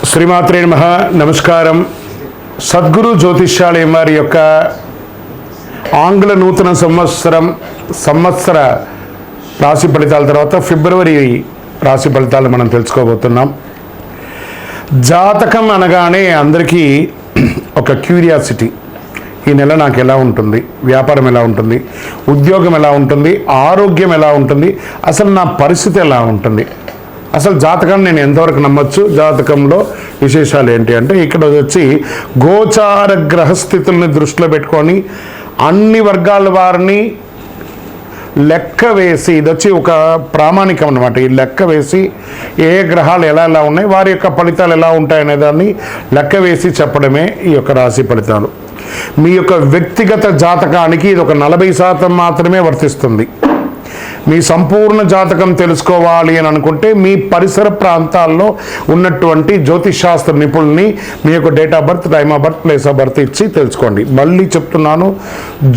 శ్రీమాత్రే నమః. నమస్కారం. సద్గురు జ్యోతిష్యాలయం వారి యొక్క ఆంగ్ల నూతన సంవత్సర రాశి ఫలితాల తర్వాత ఫిబ్రవరి రాశి ఫలితాలు మనం తెలుసుకోబోతున్నాం. జాతకం అనగానే అందరికీ ఒక క్యూరియాసిటీ, ఈ నెల నాకు ఎలా ఉంటుంది, వ్యాపారం ఎలా ఉంటుంది, ఉద్యోగం ఎలా ఉంటుంది, ఆరోగ్యం ఎలా ఉంటుంది, అసలు నా పరిస్థితి ఎలా ఉంటుంది, అసలు జాతకాన్ని నేను ఎంతవరకు నమ్మొచ్చు, జాతకంలో విశేషాలు ఏంటి అంటే ఇక్కడ వచ్చి గోచార గ్రహస్థితుల్ని దృష్టిలో పెట్టుకొని అన్ని వర్గాల వారిని లెక్క వేసి, ఇది వచ్చి ఒక ప్రామాణికం అనమాట. ఈ లెక్క వేసి ఏ గ్రహాలు ఎలా ఎలా ఉన్నాయి, వారి యొక్క ఫలితాలు ఎలా ఉంటాయనే దాన్ని లెక్క వేసి చెప్పడమే ఈ యొక్క రాశి ఫలితాలు. మీ యొక్క వ్యక్తిగత జాతకానికి ఇది ఒక 40% మాత్రమే వర్తిస్తుంది. మీ సంపూర్ణ జాతకం తెలుసుకోవాలి అని అనుకుంటే మీ పరిసర ప్రాంతాల్లో ఉన్నటువంటి జ్యోతిషాస్త్ర నిపుణుల్ని మీ యొక్క date of birth, time of birth, place of birth ఇచ్చి తెలుసుకోండి. మళ్ళీ చెప్తున్నాను,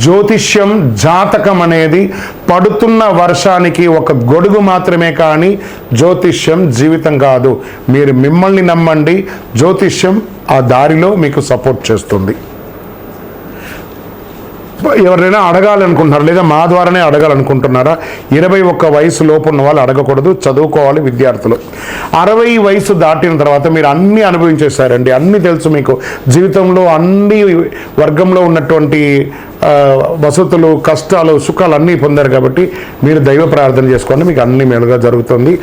జ్యోతిష్యం, జాతకం అనేది పడుతున్న వర్షానికి ఒక గొడుగు మాత్రమే, కానీ జ్యోతిష్యం జీవితం కాదు. మీరు మిమ్మల్ని నమ్మండి, జ్యోతిష్యం ఆ దారిలో మీకు సపోర్ట్ చేస్తుంది. ఎవరైనా అడగాలనుకుంటున్నారు లేదా మా ద్వారానే అడగాలనుకుంటున్నారా? 21 వయసు లోపు ఉన్న వాళ్ళు అడగకూడదు, చదువుకోవాలి విద్యార్థులు. 60 వయసు దాటిన తర్వాత మీరు అన్నీ అనుభవించేశారండి, అన్నీ తెలుసు మీకు. జీవితంలో అన్ని వర్గంలో ఉన్నటువంటి వసతులు, కష్టాలు, సుఖాలు అన్నీ పొందారు కాబట్టి మీరు దైవ ప్రార్థన చేసుకోండి, మీకు అన్ని మేలుగా జరుగుతుంది.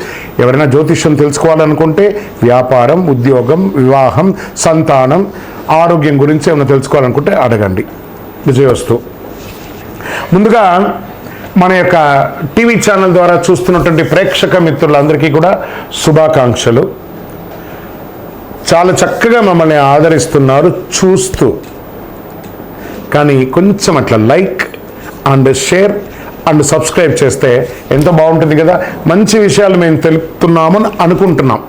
ఎవరైనా జ్యోతిష్యం తెలుసుకోవాలనుకుంటే వ్యాపారం, ఉద్యోగం, వివాహం, సంతానం, ఆరోగ్యం గురించి ఏమైనా తెలుసుకోవాలనుకుంటే అడగండి. విజయవస్తు. ముందుగా మన యొక్క టీవీ ఛానల్ ద్వారా చూస్తున్నటువంటి ప్రేక్షక మిత్రులందరికీ కూడా శుభాకాంక్షలు. చాలా చక్కగా మమ్మల్ని ఆదరిస్తున్నారు చూస్తూ, కానీ కొంచెం అట్లా like and share and subscribe చేస్తే ఎంతో బాగుంటుంది కదా. మంచి విషయాలు మేము తెలుపుతున్నామని అనుకుంటున్నాం.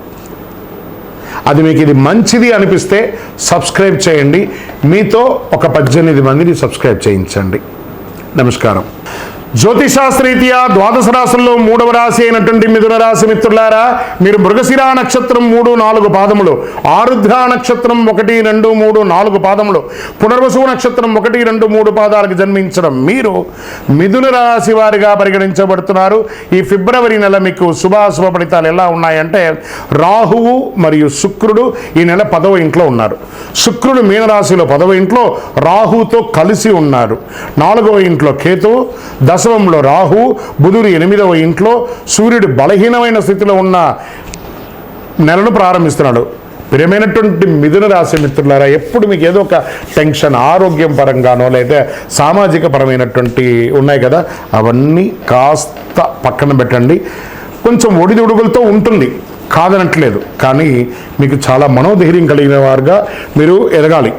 అది మీకు ఇది మంచిది అనిపిస్తే సబ్స్క్రైబ్ చేయండి. మీతో ఒక 18 మందిని సబ్స్క్రైబ్ చేయించండి. నమస్కారం. జ్యోతిషాస్త్రరీత్యా ద్వాదశ రాశుల్లో 3వ రాశి అయినటువంటి మిథున రాశి మిత్రులారా, మీరు మృగశిర నక్షత్రం 3, 4 పాదములు, ఆరుద్ర నక్షత్రం 1, 2, 3, 4 పాదములు, పునర్వసు నక్షత్రం 1, 2, 3 పాదాలకు జన్మించడం మీరు మిథున రాశి వారిగా పరిగణించబడుతున్నారు. ఈ ఫిబ్రవరి నెల మీకు శుభాశుభ ఫలితాలు ఎలా ఉన్నాయంటే, రాహువు మరియు శుక్రుడు ఈ నెల 10వ ఇంట్లో ఉన్నారు. శుక్రుడు మీనరాశిలో 10వ ఇంట్లో రాహుతో కలిసి ఉన్నారు. 4వ ఇంట్లో కేతువు, దశమంలో రాహు, బుధుడు 8వ ఇంట్లో, సూర్యుడు బలహీనమైన స్థితిలో ఉన్న నెలను ప్రారంభిస్తున్నాడు. ప్రియమైనటువంటి మిథున రాశి మిత్రులారా, ఎప్పుడు మీకు ఏదో ఒక టెన్షన్, ఆరోగ్యం పరంగానో లేదా సామాజిక పరమైనటువంటి ఉన్నాయి కదా, అవన్నీ కాస్త పక్కన పెట్టండి. కొంచెం ఒడిదుడుగులతో ఉంటుంది, కాదనట్లేదు, కానీ మీకు చాలా మనోధైర్యం కలిగిన వారుగా మీరు ఎదగాలి.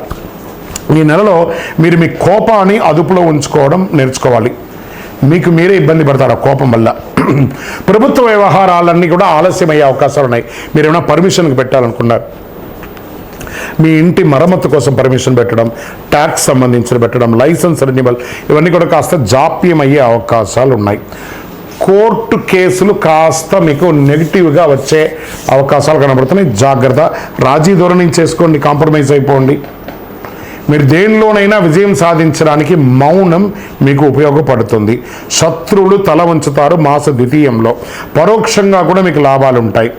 ఈ నెలలో మీరు మీ కోపాన్ని అదుపులో ఉంచుకోవడం నేర్చుకోవాలి. మీకు మీరే ఇబ్బంది పడతారు ఆ కోపం వల్ల. ప్రభుత్వ వ్యవహారాలన్నీ కూడా ఆలస్యమయ్యే అవకాశాలు ఉన్నాయి. మీరు ఏమైనా పర్మిషన్కి పెట్టాలనుకున్నారు, మీ ఇంటి మరమ్మతు కోసం పర్మిషన్ పెట్టడం, ట్యాక్స్ సంబంధించిన పెట్టడం, లైసెన్స్ రెన్యువల్, ఇవన్నీ కూడా కాస్త జాప్యం అయ్యే అవకాశాలు ఉన్నాయి. కోర్టు కేసులు కాస్త మీకు నెగిటివ్గా వచ్చే అవకాశాలు కనబడుతున్నాయి. జాగ్రత్త. రాజీ ధోరణి చేసుకోండి, కాంప్రమైజ్ అయిపోండి. మీరు దేనిలోనైనా విజయం సాధించడానికి మౌనం మీకు ఉపయోగపడుతుంది. శత్రువులు తల వంచుతారు మాస ద్వితీయంలో. పరోక్షంగా కూడా మీకు లాభాలు ఉంటాయి.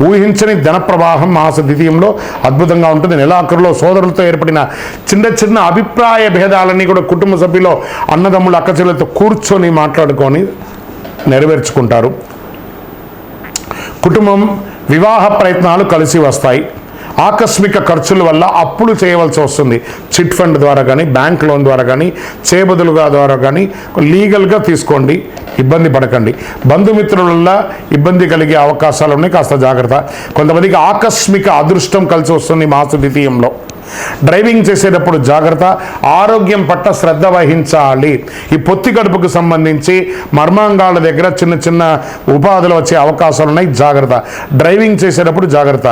ఊహించని ధన ప్రవాహం మాస ద్వితీయంలో అద్భుతంగా ఉంటుంది. నెలాఖరులో సోదరులతో ఏర్పడిన చిన్న చిన్న అభిప్రాయ భేదాలన్నీ కూడా కుటుంబ సభ్యులు, అన్నదమ్ములు, అక్కచెల్లెలతో కూర్చొని మాట్లాడుకొని నెరవేర్చుకుంటారు. కుటుంబం, వివాహ ప్రయత్నాలు కలిసి వస్తాయి. ఆకస్మిక ఖర్చుల వల్ల అప్పులు చేయవలసి వస్తుంది. చిట్ ఫండ్ ద్వారా కానీ, బ్యాంక్ లోన్ ద్వారా కానీ, చేబదులుగా ద్వారా కానీ లీగల్గా తీసుకోండి, ఇబ్బంది పడకండి. బంధుమిత్రుల వల్ల ఇబ్బంది కలిగే అవకాశాలు ఉన్నాయి, కాస్త జాగ్రత్త. కొంతమందికి ఆకస్మిక అదృష్టం కలిసి వస్తుంది మాస ద్వితీయంలో. డ్రైవింగ్ చేసేటప్పుడు జాగ్రత్త. ఆరోగ్యం పట్ల శ్రద్ధ వహించాలి. ఈ పొత్తి కడుపుకు సంబంధించి మర్మాంగాల దగ్గర చిన్న చిన్న ఉపాధులు వచ్చే అవకాశాలు ఉన్నాయి, జాగ్రత్త. డ్రైవింగ్ చేసేటప్పుడు జాగ్రత్త.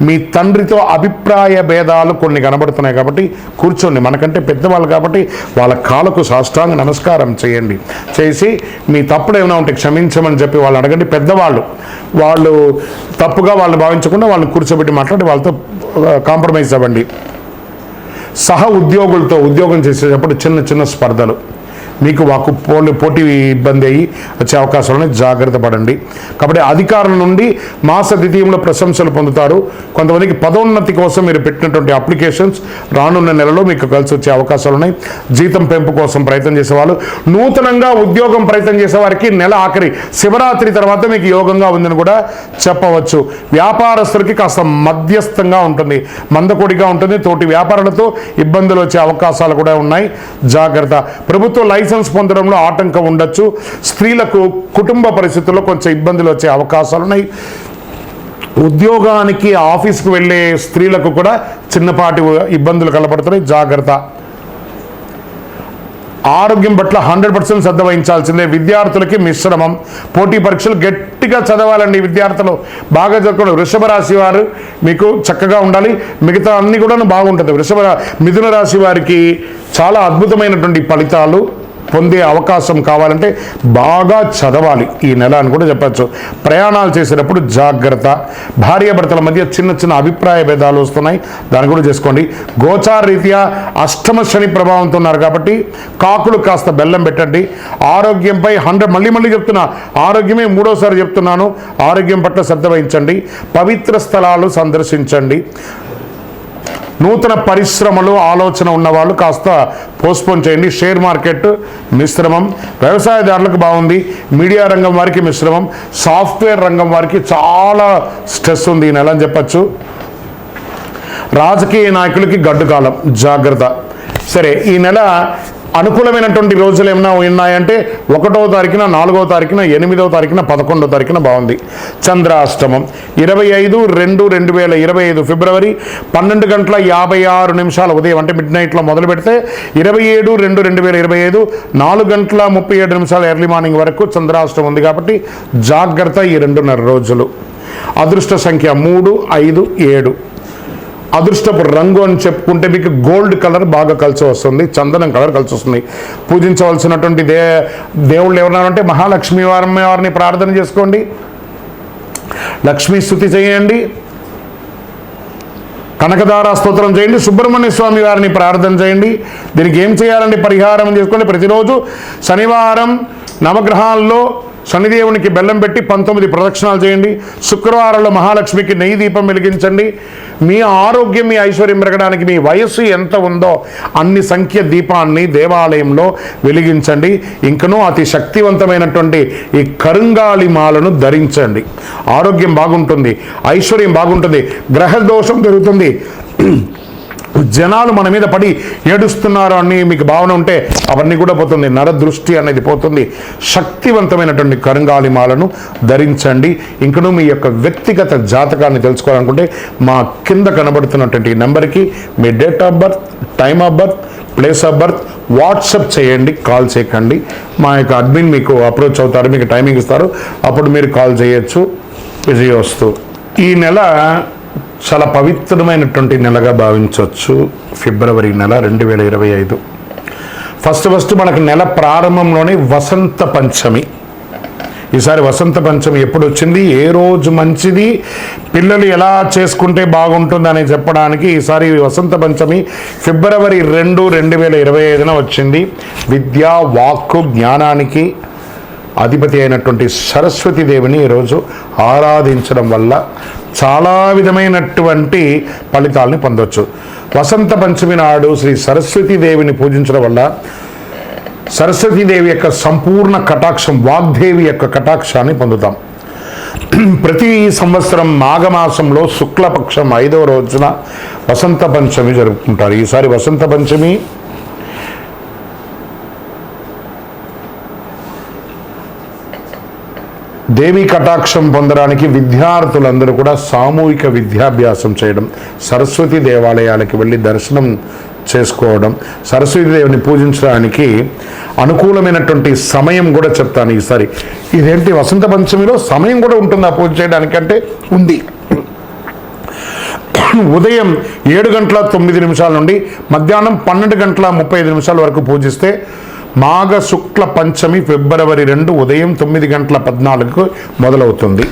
మీ తండ్రితో అభిప్రాయ భేదాలు కొన్ని కనబడుతున్నాయి కాబట్టి కూర్చోండి. మనకంటే పెద్దవాళ్ళు కాబట్టి వాళ్ళ కాళ్ళకు సాష్టాంగ నమస్కారం చేయండి. చేసి మీ తప్పుడు ఏమైనా ఉంటే క్షమించమని చెప్పి వాళ్ళు అడగండి. పెద్దవాళ్ళు వాళ్ళు తప్పుగా వాళ్ళు భావించకుండా వాళ్ళని కూర్చోబెట్టి మాట్లాడి వాళ్ళతో కాంప్రమైజ్ అవ్వండి. సహ ఉద్యోగులతో ఉద్యోగం చేసేటప్పుడు చిన్న చిన్న స్పర్ధలు, మీకు పోటీ ఇబ్బంది అయ్యి వచ్చే అవకాశాలను జాగ్రత్త పడండి. కాబట్టి అధికారుల నుండి మాస ద్వితీయంలో ప్రశంసలు పొందుతారు. కొంతమందికి పదోన్నతి కోసం మీరు పెట్టినటువంటి అప్లికేషన్స్ రానున్న నెలలో మీకు కలిసి వచ్చే అవకాశాలు ఉన్నాయి. జీతం పెంపు కోసం ప్రయత్నం చేసేవాళ్ళు, నూతనంగా ఉద్యోగం ప్రయత్నం చేసేవారికి నెల ఆఖరి శివరాత్రి తర్వాత మీకు యోగంగా ఉందని కూడా చెప్పవచ్చు. వ్యాపారస్తులకి కాస్త మధ్యస్థంగా ఉంటుంది, మందకొడిగా ఉంటుంది. తోటి వ్యాపారులతో ఇబ్బందులు వచ్చే అవకాశాలు కూడా ఉన్నాయి, జాగ్రత్త. ప్రభుత్వ లైసెన్స్ పొందడంలో ఆటంకం ఉండొచ్చు. స్త్రీలకు కుటుంబ పరిస్థితుల్లో కొంచెం ఇబ్బందులు వచ్చే అవకాశాలు ఉన్నాయి. ఉద్యోగానికి ఆఫీస్కి వెళ్ళే స్త్రీలకు కూడా చిన్నపాటి ఇబ్బందులు కనబడుతున్నాయి, జాగ్రత్త. ఆరోగ్యం పట్ల 100% శ్రద్ధ వహించాల్సిందే. విద్యార్థులకి మిశ్రమం, పోటీ పరీక్షలు గట్టిగా చదవాలండి. విద్యార్థులు బాగా చదువుకోండి. వృషభ రాశి వారు మీకు చక్కగా ఉండాలి, మిగతా అన్ని కూడా బాగుంటుంది. మిథున రాశి వారికి చాలా అద్భుతమైనటువంటి ఫలితాలు పొందే అవకాశం కావాలంటే బాగా చదవాలి ఈ నెల అని కూడా చెప్పచ్చు. ప్రయాణాలు చేసేటప్పుడు జాగ్రత్త. భార్యాభర్తల మధ్య చిన్న చిన్న అభిప్రాయ భేదాలు వస్తున్నాయి, దాన్ని కూడా చేసుకోండి. గోచార రీత్యా అష్టమ శని ప్రభావంతో ఉన్నారు కాబట్టి కాకులు కాస్త బెల్లం పెట్టండి. ఆరోగ్యంపై మళ్ళీ చెప్తున్నా, ఆరోగ్యమే మూడోసారి చెప్తున్నాను, ఆరోగ్యం పట్ల శ్రద్ధ వహించండి. పవిత్ర స్థలాలు సందర్శించండి. నూతన పరిశ్రమలు ఆలోచన ఉన్నవాళ్ళు కాస్త పోస్ట్పోన్ చేయండి. షేర్ మార్కెట్ మిశ్రమం, వ్యవసాయదారులకు బాగుంది. మీడియా రంగం వారికి మిశ్రమం, సాఫ్ట్వేర్ రంగం వారికి చాలా స్ట్రెస్ ఉంది ఈ నెల అని చెప్పచ్చు. రాజకీయ నాయకులకి గడ్డు కాలం, జాగ్రత్త. సరే, ఈ నెల అనుకూలమైనటువంటి రోజులు ఏమైనా ఉన్నాయంటే 1వ తారీఖున, 4వ తారీఖున, 8వ తారీఖున, 11వ తారీఖున బాగుంది. చంద్రాష్టమం 25/2/2025 ఫిబ్రవరి 12:56 ఉదయం అంటే మిడ్ నైట్లో మొదలు పెడితే 27/2/2025 4:37 ఎర్లీ మార్నింగ్ వరకు చంద్రాష్టమం ఉంది. కాబట్టి జాగ్రత్త ఈ 2.5 రోజులు. అదృష్ట సంఖ్య 3, 5, 7. అదృష్టపు రంగు అని చెప్పుకుంటే మీకు గోల్డ్ కలర్ బాగా కలిసి వస్తుంది, చందనం కలర్ కలిసి వస్తుంది. పూజించవలసినటువంటి దేవుళ్ళు ఎవరన్నారంటే మహాలక్ష్మి వారిని ప్రార్థన చేసుకోండి, లక్ష్మీ స్తుతి చేయండి, కనకదార స్తోత్రం చేయండి, సుబ్రహ్మణ్య స్వామి వారిని ప్రార్థన చేయండి. దీనికి ఏం చేయాలంటే పరిహారం చేసుకోండి. ప్రతిరోజు శనివారం నవగ్రహాల్లో శనిదేవునికి బెల్లం పెట్టి 19 ప్రదక్షిణాలు చేయండి. శుక్రవారంలో మహాలక్ష్మికి నెయ్యి దీపం వెలిగించండి. మీ ఆరోగ్యం, మీ ఐశ్వర్యం పెరగడానికి మీ వయస్సు ఎంత ఉందో అన్ని సంఖ్య దీపాన్ని దేవాలయంలో వెలిగించండి. ఇంకనూ అతి శక్తివంతమైనటువంటి ఈ కరుంగాలి మాలను ధరించండి. ఆరోగ్యం బాగుంటుంది, ఐశ్వర్యం బాగుంటుంది, గ్రహ దోషం పెరుగుతుంది. జనాలు మన మీద పడి ఏడుస్తున్నారు అని మీకు భావన ఉంటే అవన్నీ కూడా పోతుంది. నరదృష్టి అనేది పోతుంది. శక్తివంతమైనటువంటి కరుంగాలిమాలను ధరించండి. ఇంకనూ మీ యొక్క వ్యక్తిగత జాతకాన్ని తెలుసుకోవాలనుకుంటే మా కింద కనబడుతున్నటువంటి నెంబర్కి మీ date of birth, time of birth, place of birth WhatsApp చేయండి, కాల్ చేయకండి. మా యొక్క అడ్మిన్ మీకు అప్రోచ్ అవుతారు, మీకు టైమింగ్ ఇస్తారు, అప్పుడు మీరు కాల్ చేయొచ్చు. విజయోస్తు. ఈ నెల చాలా పవిత్రమైనటువంటి నెలగా భావించవచ్చు. ఫిబ్రవరి నెల 2025. ఫస్ట్ మనకు నెల ప్రారంభంలోనే వసంత పంచమి. ఈసారి వసంత పంచమి ఎప్పుడు వచ్చింది, ఏ రోజు మంచిది, పిల్లలు ఎలా చేసుకుంటే బాగుంటుందని చెప్పడానికి ఈసారి వసంత పంచమి ఫిబ్రవరి 2, 2025 వచ్చింది. విద్య, వాక్కు, జ్ఞానానికి అధిపతి అయినటువంటి సరస్వతీదేవిని ఈరోజు ఆరాధించడం వల్ల చాలా విధమైనటువంటి ఫలితాలని పొందవచ్చు. వసంత పంచమి నాడు శ్రీ సరస్వతీదేవిని పూజించడం వల్ల సరస్వతీదేవి యొక్క సంపూర్ణ కటాక్షం, వాగ్దేవి యొక్క కటాక్షాన్ని పొందుతాం. ప్రతి సంవత్సరం మాఘమాసంలో శుక్లపక్షం 5వ రోజున వసంత పంచమి జరుపుకుంటారు. ఈసారి వసంత పంచమి దేవి కటాక్షం పొందడానికి విద్యార్థులందరూ కూడా సామూహిక విద్యాభ్యాసం చేయడం, సరస్వతి దేవాలయాలకి వెళ్ళి దర్శనం చేసుకోవడం, సరస్వతీదేవిని పూజించడానికి అనుకూలమైనటువంటి సమయం కూడా చెప్తాను ఈసారి. ఇదేంటి వసంత పంచమిలో సమయం కూడా ఉంటుందా పూజ చేయడానికి అంటే ఉంది. ఉదయం 7:09 నుండి మధ్యాహ్నం 12:35 వరకు పూజిస్తే మాఘ శుక్ల పంచమి ఫిబ్రవరి 2 ఉదయం 9:14 మొదలవుతుంది.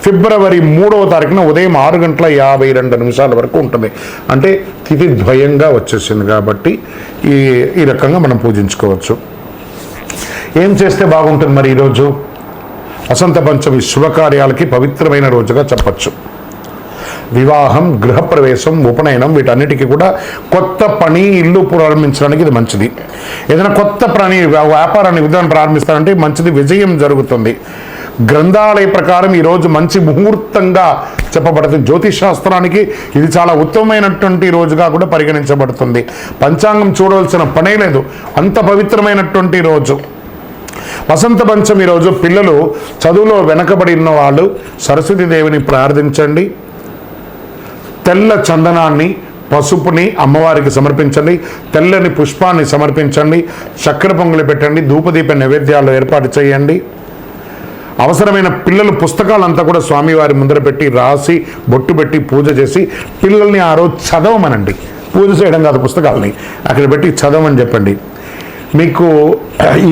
ఫిబ్రవరి 3వ తారీఖున ఉదయం 6:52 వరకు ఉంటుంది. అంటే తిథి ద్వయంగా వచ్చేసింది కాబట్టి ఈ రకంగా మనం పూజించుకోవచ్చు. ఏం చేస్తే బాగుంటుంది మరి ఈరోజు? వసంత పంచమి శుభకార్యాలకి పవిత్రమైన రోజుగా చెప్పచ్చు. వివాహం, గృహప్రవేశం, ఉపనయనం వీటన్నిటికీ కూడా కొత్త పని, ఇల్లు ప్రారంభించడానికి ఇది మంచిది. ఏదైనా కొత్త పని, వ్యాపారాన్ని విధానం ప్రారంభిస్తారంటే మంచిది, విజయం జరుగుతుంది. గ్రంథాలయ ప్రకారం ఈరోజు మంచి ముహూర్తంగా చెప్పబడుతుంది. జ్యోతిష్ శాస్త్రానికి ఇది చాలా ఉత్తమమైనటువంటి రోజుగా కూడా పరిగణించబడుతుంది. పంచాంగం చూడవలసిన పనే లేదు, అంత పవిత్రమైనటువంటి రోజు. వసంత పంచమి రోజు పిల్లలు చదువులో వెనకబడి ఉన్న వాళ్ళు సరస్వతీదేవిని ప్రార్థించండి. తెల్ల చందనాన్ని, పసుపుని అమ్మవారికి సమర్పించండి. తెల్లని పుష్పాన్ని సమర్పించండి. చక్కెర పొంగులు పెట్టండి. ధూపదీప నైవేద్యాలు ఏర్పాటు చేయండి. అవసరమైన పిల్లలు పుస్తకాలంతా కూడా స్వామివారి ముందర పెట్టి రాసి బొట్టు పెట్టి పూజ చేసి పిల్లల్ని ఆ రోజు చదవమనండి. పూజ చేయడం కాదు, పుస్తకాలని అక్కడ పెట్టి చదవమని చెప్పండి. మీకు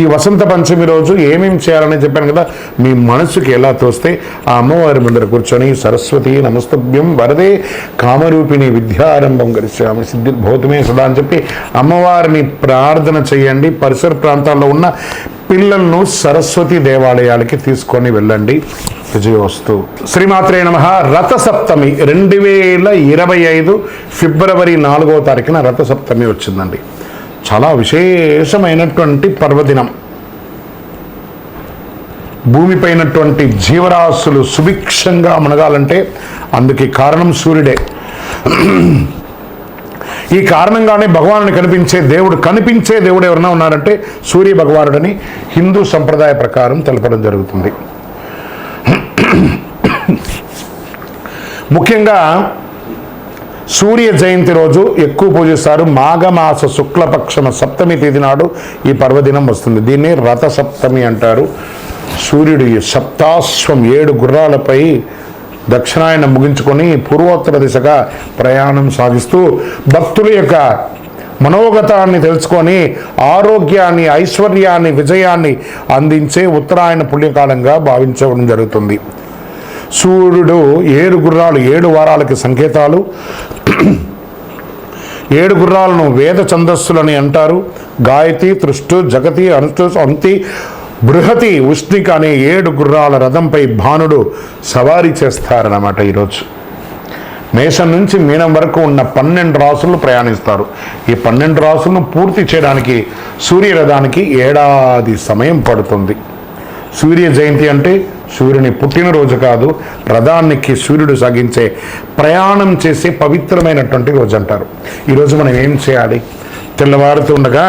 ఈ వసంత పంచమి రోజు ఏమేమి చేయాలని చెప్పాను కదా, మీ మనసుకి ఎలా తోస్తే ఆ అమ్మవారి ముందర కూర్చొని సరస్వతి నమస్తభ్యం వరదే కామరూపిణి విద్యారంభం గరిష్యామి సిద్ధిర్భూతమే సదా అని చెప్పి అమ్మవారిని ప్రార్థన చేయండి. పరిసర ప్రాంతాల్లో ఉన్న పిల్లలను సరస్వతి దేవాలయాలకి తీసుకొని వెళ్ళండి. విజయోస్తు. శ్రీమాత్రే నమః. రథసప్తమి 2025 ఫిబ్రవరి 4వ తారీఖున రథసప్తమి వచ్చిందండి. చాలా విశేషమైనటువంటి పర్వదినం. భూమిపైనటువంటి జీవరాశులు సుభిక్షంగా మునగాలంటే అందుకే కారణం సూర్యుడే. ఈ కారణంగానే భగవానుని కనిపించే దేవుడు ఎవరైనా ఉన్నారంటే సూర్య భగవానుడని హిందూ సంప్రదాయ ప్రకారం తెలపడం జరుగుతుంది. ముఖ్యంగా సూర్య జయంతి రోజు ఎక్కువ పూజిస్తారు. మాఘమాస శుక్లపక్షమ సప్తమి తేదీ నాడు ఈ పర్వదినం వస్తుంది. దీన్ని రథ సప్తమి అంటారు. సూర్యుడు సప్తాశ్వం 7 గుర్రాలపై దక్షిణాయనం ముగించుకొని పూర్వోత్తర దిశగా ప్రయాణం సాగిస్తూ భక్తుల యొక్క మనోగతాన్ని తెలుసుకొని ఆరోగ్యాన్ని, ఐశ్వర్యాన్ని, విజయాన్ని అందించే ఉత్తరాయణ పుణ్యకాలంగా భావించడం జరుగుతుంది. సూర్యుడు 7 గుర్రాలు 7 వారాలకి సంకేతాలు. 7 గుర్రాలను వేద ఛందస్సులని అంటారు. గాయతి, తృష్టు, జగతి, అనుష్టు, అంతి, బృహతి, ఉష్ణిక అనే 7 గుర్రాల రథంపై భానుడు సవారీ చేస్తారన్నమాట. ఈరోజు మేషం నుంచి మీనం వరకు ఉన్న 12 రాసులు ప్రయాణిస్తారు. ఈ 12 రాసులను పూర్తి చేయడానికి సూర్యరథానికి ఏడాది సమయం పడుతుంది. సూర్య జయంతి అంటే సూర్యుని పుట్టినరోజు కాదు, రథానికి సూర్యుడు సాగించే ప్రయాణం చేసే పవిత్రమైనటువంటి రోజు అంటారు. ఈరోజు మనం ఏం చేయాలి? తెల్లవారుతుండగా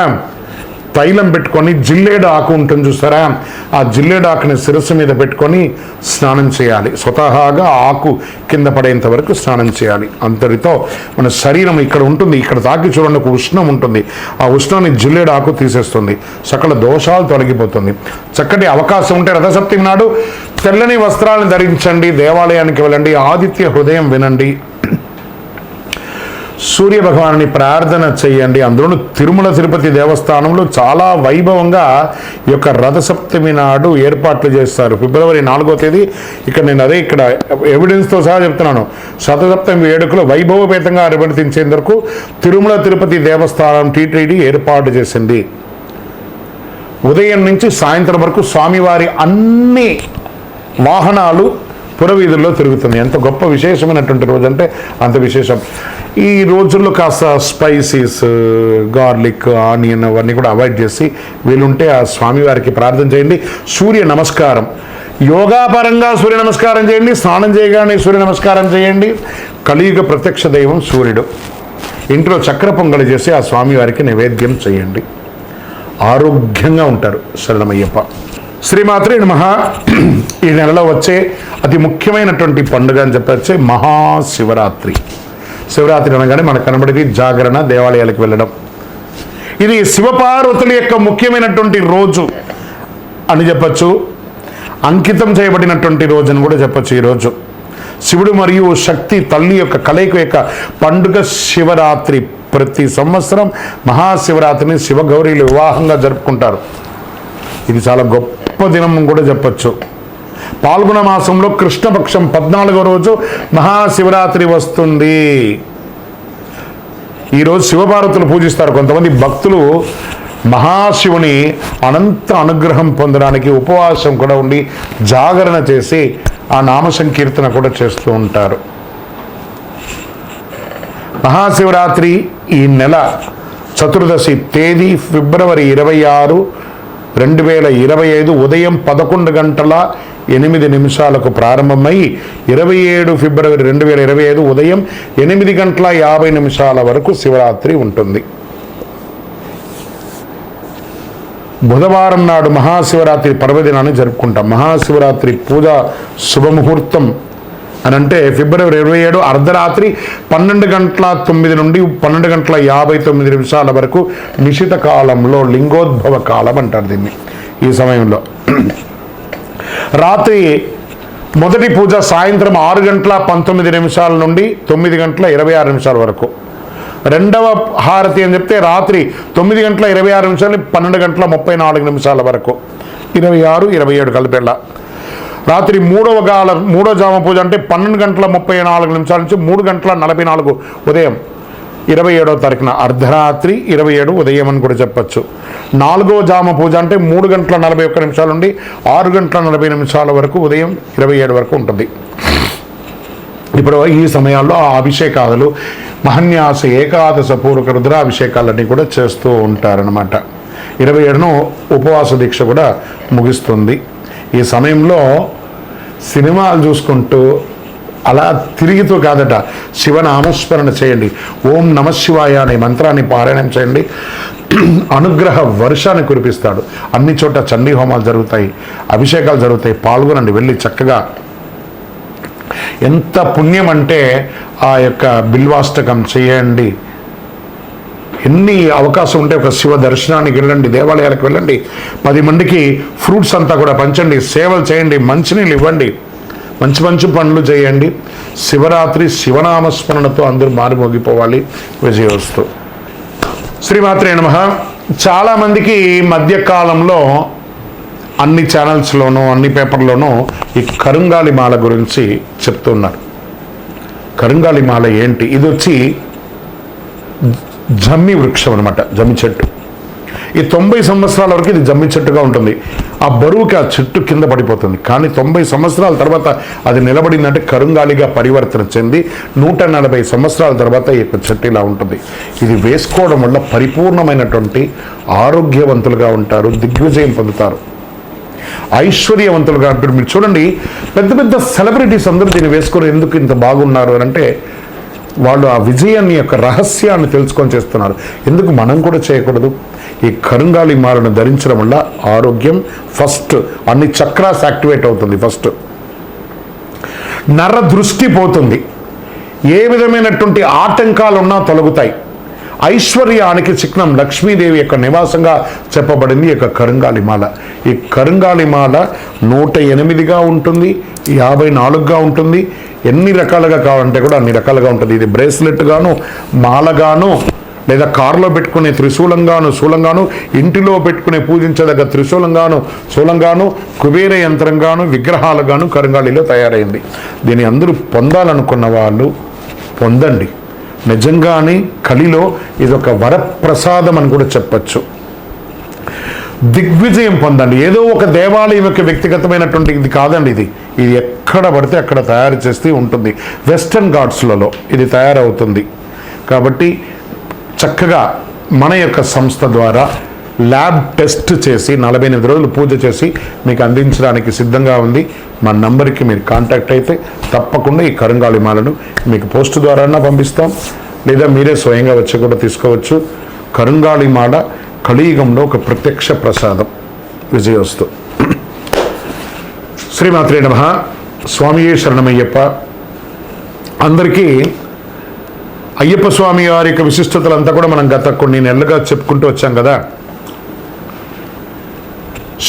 తైలం పెట్టుకొని జిల్లేడు ఆకు ఉంటుంది చూసారా, ఆ జిల్లేడు ఆకుని శిరస్సు మీద పెట్టుకొని స్నానం చేయాలి. స్వతహాగా ఆకు కింద పడేంత వరకు స్నానం చేయాలి. అంతటితో మన శరీరం ఇక్కడ ఉంటుంది, ఇక్కడ తాకి చూడండి ఒక ఉష్ణం ఉంటుంది. ఆ ఉష్ణాన్ని జిల్లేడు ఆకు తీసేస్తుంది. సకల దోషాలు తొలగిపోతుంది. చక్కటి అవకాశం ఉంటే రథసప్తమి నాడు తెల్లని వస్త్రాలను ధరించండి. దేవాలయానికి వెళ్ళండి. ఆదిత్య హృదయం వినండి. సూర్య భగవానుని ప్రార్థన చేయండి. అందులో తిరుమల తిరుపతి దేవస్థానంలో చాలా వైభవంగా ఈ యొక్క రథసప్తమి నాడు ఏర్పాట్లు చేస్తారు. ఫిబ్రవరి 4వ తేదీ. ఇక్కడ ఎవిడెన్స్తో సహా చెప్తున్నాను. రథసప్తమి వేడుకలు వైభవపేతంగా నిర్వర్తించేందుకు తిరుమల తిరుపతి దేవస్థానం టీటీడీ ఏర్పాటు చేసింది. ఉదయం నుంచి సాయంత్రం వరకు స్వామివారి అన్ని వాహనాలు పురవీధుల్లో తిరుగుతుంది. ఎంత గొప్ప విశేషమైనటువంటి రోజు అంటే అంత విశేషం. ఈ రోజుల్లో కాస్త స్పైసీస్, గార్లిక్, ఆనియన్ అవన్నీ కూడా అవాయిడ్ చేసి వీలుంటే ఆ స్వామివారికి ప్రార్థన చేయండి. సూర్య నమస్కారం, యోగాపరంగా సూర్య నమస్కారం చేయండి. స్నానం చేయగానే సూర్య నమస్కారం చేయండి. కలియుగ ప్రత్యక్ష దైవం సూర్యుడు. ఇంట్లో చక్కెర పొంగలి చేసి ఆ స్వామివారికి నైవేద్యం చేయండి. ఆరోగ్యంగా ఉంటారు. శరణమయ్యప్ప. శ్రీమాత్రే నమః. ఈ నెలలో వచ్చే అతి ముఖ్యమైనటువంటి పండుగ అని చెప్పొచ్చే మహాశివరాత్రి. శివరాత్రి అనగానే మనకు కనబడేది జాగరణ, దేవాలయాలకు వెళ్ళడం. ఇది శివపార్వతుల యొక్క ముఖ్యమైనటువంటి రోజు అని చెప్పచ్చు. అంకితం చేయబడినటువంటి రోజు అని కూడా చెప్పచ్చు. ఈరోజు శివుడు మరియు శక్తి తల్లి యొక్క కలయిక యొక్క పండుగ శివరాత్రి. ప్రతి సంవత్సరం మహాశివరాత్రిని శివగౌరీలు వివాహంగా జరుపుకుంటారు. ఇది చాలా గొప్ప దినం కూడా చెప్పచ్చు. పాల్గొన మాసంలో కృష్ణపక్షం 14వ రోజు మహాశివరాత్రి వస్తుంది. ఈరోజు శివపార్వతులు పూజిస్తారు. కొంతమంది భక్తులు మహాశివుని అనంత అనుగ్రహం పొందడానికి ఉపవాసం కూడా ఉండి జాగరణ చేసి ఆ నామ సంకీర్తన కూడా చేస్తూ ఉంటారు. మహాశివరాత్రి ఈ నెల చతుర్దశి తేదీ ఫిబ్రవరి 26, 2025 ఉదయం 11:08 ప్రారంభమై 27 ఫిబ్రవరి 2025 ఉదయం 8:50 వరకు శివరాత్రి ఉంటుంది. బుధవారం నాడు మహాశివరాత్రి పర్వదినాన్ని జరుపుకుంటాం. మహాశివరాత్రి పూజ శుభముహూర్తం అని అంటే ఫిబ్రవరి 27 అర్ధరాత్రి 12:09 నుండి 12:59 వరకు నిశిత కాలంలో లింగోద్భవ కాలం అంటారు దీన్ని. ఈ సమయంలో రాత్రి మొదటి పూజ సాయంత్రం 6:19 నుండి 9:26 వరకు. రెండవ హారతి అని చెప్తే రాత్రి 9:26 12:34 వరకు, 26, 27 కలిపేలా. రాత్రి మూడో జామ పూజ అంటే 12:34 నుంచి 3:44 ఉదయం 27వ తారీఖున అర్ధరాత్రి 27 ఉదయం అని కూడా చెప్పచ్చు. 4వ జామ పూజ అంటే 3:41 నుండి 6:40 వరకు ఉదయం 27 వరకు ఉంటుంది. ఇప్పుడు ఈ సమయాల్లో ఆ అభిషేకాలు మహన్యాస ఏకాదశ పూర్వక రుద్రాభిషేకాలన్నీ కూడా చేస్తూ ఉంటారనమాట. 27ను ఉపవాస దీక్ష కూడా ముగిస్తుంది. ఈ సమయంలో సినిమాలు చూసుకుంటూ అలా తిరుగుతూ కాదట, శివనామస్మరణ చేయండి. ఓం నమశివాయ అనే మంత్రాన్ని పారాయణం చేయండి. అనుగ్రహ వర్షాన్ని కురిపిస్తాడు. అన్ని చోట్ల చండీ హోమాలు జరుగుతాయి, అభిషేకాలు జరుగుతాయి. పాల్గొనండి, వెళ్ళి చక్కగా. ఎంత పుణ్యం అంటే ఆ యొక్క బిల్వాష్టకం చేయండి. ఎన్ని అవకాశం ఉంటే ఒక శివ దర్శనానికి వెళ్ళండి, దేవాలయాలకు వెళ్ళండి, 10 మందికి ఫ్రూట్స్ అంతా కూడా పంచండి, సేవలు చేయండి, మంచినీళ్ళు ఇవ్వండి, మంచి పనులు చేయండి. శివరాత్రి శివనామస్మరణతో అందరూ మారిమోగిపోవాలి. విజయోస్తు. శ్రీమాత్రే నమః. చాలామందికి మధ్యకాలంలో అన్ని ఛానల్స్లోనూ అన్ని పేపర్లోనూ ఈ కరుంగాలి మాల గురించి చెప్తున్నారు. కరుంగాలి మాల ఏంటి? ఇది వచ్చి జమ్మి వృక్షం అనమాట, జమ్మి చెట్టు. ఈ 90 సంవత్సరాల వరకు ఇది జమ్మి చెట్టుగా ఉంటుంది. ఆ బరువుకి ఆ చెట్టు కింద పడిపోతుంది. కానీ 90 సంవత్సరాల తర్వాత అది నిలబడిందంటే కరుంగాలిగా పరివర్తన చెంది 140 సంవత్సరాల తర్వాత ఈ యొక్క చెట్టు ఇలా ఉంటుంది. ఇది వేసుకోవడం వల్ల పరిపూర్ణమైనటువంటి ఆరోగ్యవంతులుగా ఉంటారు, దిగ్విజయం పొందుతారు, ఐశ్వర్యవంతులుగా అంటారు. మీరు చూడండి, పెద్ద సెలబ్రిటీస్ అందరూ దీన్ని వేసుకొని ఎందుకు ఇంత బాగున్నారు అని అంటే వాళ్ళు ఆ విజయాన్ని యొక్క రహస్యాన్ని తెలుసుకొని చేస్తున్నారు. ఎందుకు మనం కూడా చేయకూడదు? ఈ కరుంగాలి మాలను ధరించడం వల్ల ఆరోగ్యం ఫస్ట్, అన్ని చక్రాస్ యాక్టివేట్ అవుతుంది. ఫస్ట్ నర దృష్టి పోతుంది, ఏ విధమైనటువంటి ఆటంకాలు ఉన్నా తొలగుతాయి. ఐశ్వర్యానికి చిహ్నం లక్ష్మీదేవి యొక్క నివాసంగా చెప్పబడింది ఈ యొక్క కరుంగాలి మాల. ఈ కరుంగాలి మాల 108గా ఉంటుంది, 54గా ఉంటుంది. ఎన్ని రకాలుగా కావాలంటే కూడా అన్ని రకాలుగా ఉంటుంది. ఇది బ్రేస్లెట్ గాను, మాలగాను, లేదా కారులో పెట్టుకునే త్రిశూలంగాను, శూలంగాను, ఇంటిలో పెట్టుకునే పూజించదగ్గ త్రిశూలంగాను, శూలంగాను, కుబేర యంత్రంగాను, విగ్రహాలుగాను కరుంగాలిలో తయారైంది. దీన్ని అందరూ పొందాలనుకున్న వాళ్ళు పొందండి. నిజంగానే కలిలో ఇదొక వరప్రసాదం అని కూడా చెప్పచ్చు. దిగ్విజయం పొందండి. ఏదో ఒక దేవాలయం యొక్క వ్యక్తిగతమైనటువంటి ఇది కాదండి. ఇది ఎక్కడ పడితే అక్కడ తయారు చేస్తూ ఉంటుంది. వెస్టర్న్ ఘాట్స్లలో ఇది తయారవుతుంది. కాబట్టి చక్కగా మన యొక్క సంస్థ ద్వారా ల్యాబ్ టెస్ట్ చేసి 48 రోజులు పూజ చేసి మీకు అందించడానికి సిద్ధంగా ఉంది. మా నంబర్కి మీరు కాంటాక్ట్ అయితే తప్పకుండా ఈ కరుంగాలి మాలను మీకు పోస్ట్ ద్వారా పంపిస్తాం, లేదా మీరే స్వయంగా వచ్చి కూడా తీసుకోవచ్చు. కరుంగాలి మాల కలియుగంలో ఒక ప్రత్యక్ష ప్రసాదం. విజయోస్తు. శ్రీమాత్రే నమః. స్వామియే శరణమయ్యప్ప. అందరికీ అయ్యప్ప స్వామి వారి యొక్క విశిష్టతలంతా కూడా మనం గత కొన్ని నెలలుగా చెప్పుకుంటూ వచ్చాం కదా.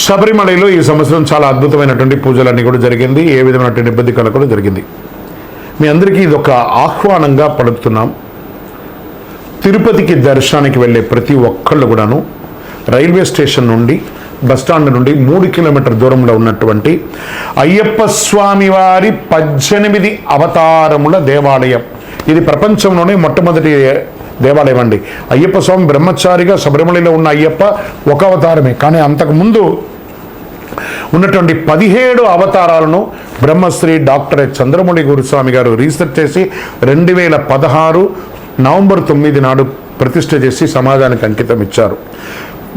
శబరిమలలో ఈ సంవత్సరం చాలా అద్భుతమైనటువంటి పూజలన్నీ కూడా జరిగింది. ఏ విధమైనటువంటి ఇబ్బంది కలగకుండా జరిగింది. మీ అందరికీ ఇది ఒక ఆహ్వానంగా పలుకుతున్నాం. తిరుపతికి దర్శనానికి వెళ్ళే ప్రతి ఒక్కళ్ళు కూడాను రైల్వే స్టేషన్ నుండి బస్టాండ్ నుండి 3 కిలోమీటర్ దూరంలో ఉన్నటువంటి అయ్యప్ప స్వామి వారి 18 అవతారముల దేవాలయం. ఇది ప్రపంచంలోనే మొట్టమొదటి దేవాలయం అండి. అయ్యప్ప స్వామి బ్రహ్మచారిగా శబరిమలలో ఉన్న అయ్యప్ప ఒక అవతారమే, కానీ అంతకుముందు ఉన్నటువంటి 17 అవతారాలను బ్రహ్మశ్రీ డాక్టర్ చంద్రమౌళి గురుస్వామి గారు రీసెర్చ్ చేసి 2016 నవంబర్ 9 నాడు ప్రతిష్ఠ చేసి సమాజానికి అంకితం ఇచ్చారు.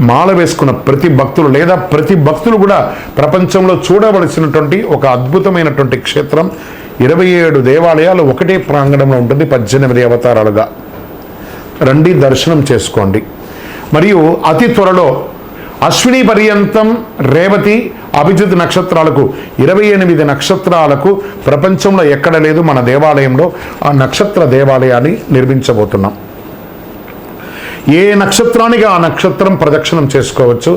మాల వేసుకున్న ప్రతి భక్తులు లేదా ప్రతి భక్తులు కూడా ప్రపంచంలో చూడవలసినటువంటి ఒక అద్భుతమైనటువంటి క్షేత్రం. 27 దేవాలయాలు ఒకటే ప్రాంగణంలో ఉంటుంది, 18 అవతారాలుగా. రండి, దర్శనం చేసుకోండి. మరియు అతి త్వరలో అశ్విని పర్యంతం రేవతి అభిజిత్ నక్షత్రాలకు 28 నక్షత్రాలకు ప్రపంచంలో ఎక్కడ లేదు మన దేవాలయంలో ఆ నక్షత్ర దేవాలయాన్ని నిర్మించబోతున్నాం. ఏ నక్షత్రానికి ఆ నక్షత్రం ప్రదక్షిణం చేసుకోవచ్చు.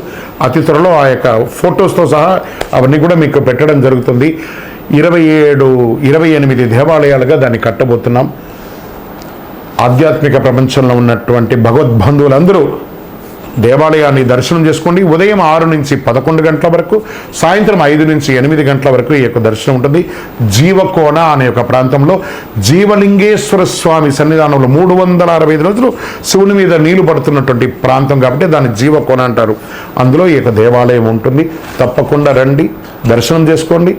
అతి త్వరలో ఆ యొక్క ఫొటోస్తో సహా అవన్నీ కూడా మీకు పెట్టడం జరుగుతుంది. 28 దేవాలయాలుగా దాన్ని కట్టబోతున్నాం. ఆధ్యాత్మిక ప్రపంచంలో ఉన్నటువంటి భగవద్బంధువులందరూ దేవాలయాన్ని దర్శనం చేసుకోండి. ఉదయం 6 నుంచి 11 గంటల వరకు, సాయంత్రం 5 నుంచి 8 గంటల వరకు ఈ యొక్క దర్శనం ఉంటుంది. జీవకోన అనే ఒక ప్రాంతంలో జీవలింగేశ్వర స్వామి సన్నిధానంలో 365 రోజులు శివుని మీద నీళ్లు పడుతున్నటువంటి ప్రాంతం కాబట్టి దాన్ని జీవకోన అంటారు. అందులో ఈ యొక్క దేవాలయం ఉంటుంది. తప్పకుండా రండి, దర్శనం చేసుకోండి,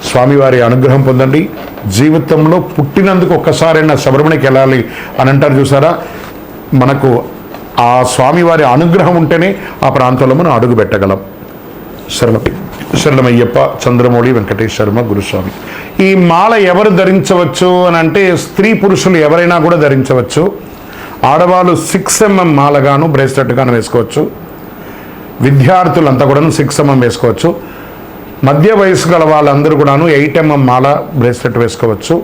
స్వామివారి అనుగ్రహం పొందండి. జీవితంలో పుట్టినందుకు ఒక్కసారైనా శబరిమలకి వెళ్ళాలి అని అంటారు చూసారా, మనకు ఆ స్వామివారి అనుగ్రహం ఉంటేనే ఆ ప్రాంతంలో మనం అడుగు పెట్టగలం. శరణమయ్యప్ప, చంద్రమౌళి వెంకటేష్ శర్మ గురుస్వామి. ఈ మాల ఎవరు ధరించవచ్చు అని అంటే స్త్రీ పురుషులు ఎవరైనా కూడా ధరించవచ్చు. ఆడవాళ్ళు 6 mm మాలగాను బ్రేస్లెట్ గాను వేసుకోవచ్చు. విద్యార్థులంతా కూడా 6 mm వేసుకోవచ్చు. మధ్య వయసు గల వాళ్ళందరూ కూడాను 8 mm మాల బ్రేస్లెట్ వేసుకోవచ్చు.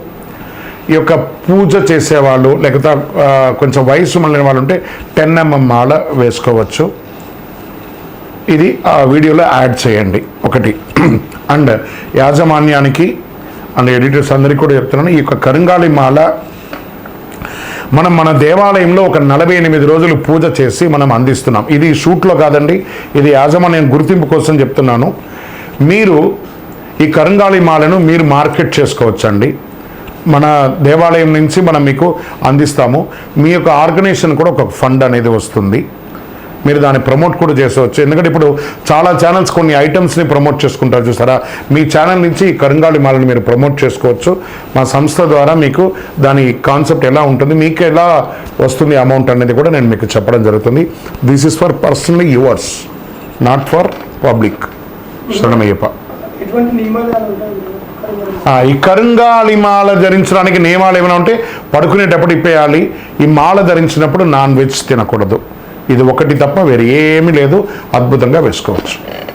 ఈ యొక్క పూజ చేసేవాళ్ళు లేకపోతే కొంచెం వయసు మళ్ళిన వాళ్ళు ఉంటే 10 mm మాల వేసుకోవచ్చు. ఇది ఆ వీడియోలో యాడ్ చేయండి ఒకటి. అండ్ యాజమాన్యానికి అండ్ ఎడిటర్స్ అందరికీ కూడా చెప్తున్నాను, ఈ యొక్క కరుంగాళి మాల మన దేవాలయంలో ఒక 48 రోజులు పూజ చేసి మనం అందిస్తున్నాం. ఇది షూట్లో కాదండి, ఇది యాజమాన్యం గుర్తింపు కోసం చెప్తున్నాను. మీరు ఈ కరుంగాళి మాలను మీరు మార్కెట్ చేసుకోవచ్చండి. మన దేవాలయం నుంచి మనం మీకు అందిస్తాము. మీ యొక్క ఆర్గనైజేషన్ కూడా ఒక ఫండ్ అనేది వస్తుంది. మీరు దాన్ని ప్రమోట్ కూడా చేసుకోవచ్చు. ఎందుకంటే ఇప్పుడు చాలా ఛానల్స్ కొన్ని ఐటమ్స్ని ప్రమోట్ చేసుకుంటారు చూసారా, మీ ఛానల్ నుంచి ఈ కరుంగాళి మాలని మీరు ప్రమోట్ చేసుకోవచ్చు. మా సంస్థ ద్వారా మీకు దాని కాన్సెప్ట్ ఎలా ఉంటుంది, మీకు ఎలా వస్తుంది అమౌంట్ అనేది కూడా నేను మీకు చెప్పడం జరుగుతుంది. This is for personally yours, not for public. శరణమయ్యప్ప. ఈ కరుంగాళి మాల ధరించడానికి నియమాలు ఏమైనా ఉంటే పడుకునేటప్పుడు ఇప్పేయాలి. ఈ మాల ధరించినప్పుడు నాన్ వెజ్ తినకూడదు. ఇది ఒకటి తప్ప వేరే ఏమీ లేదు. అద్భుతంగా వేసుకోవచ్చు.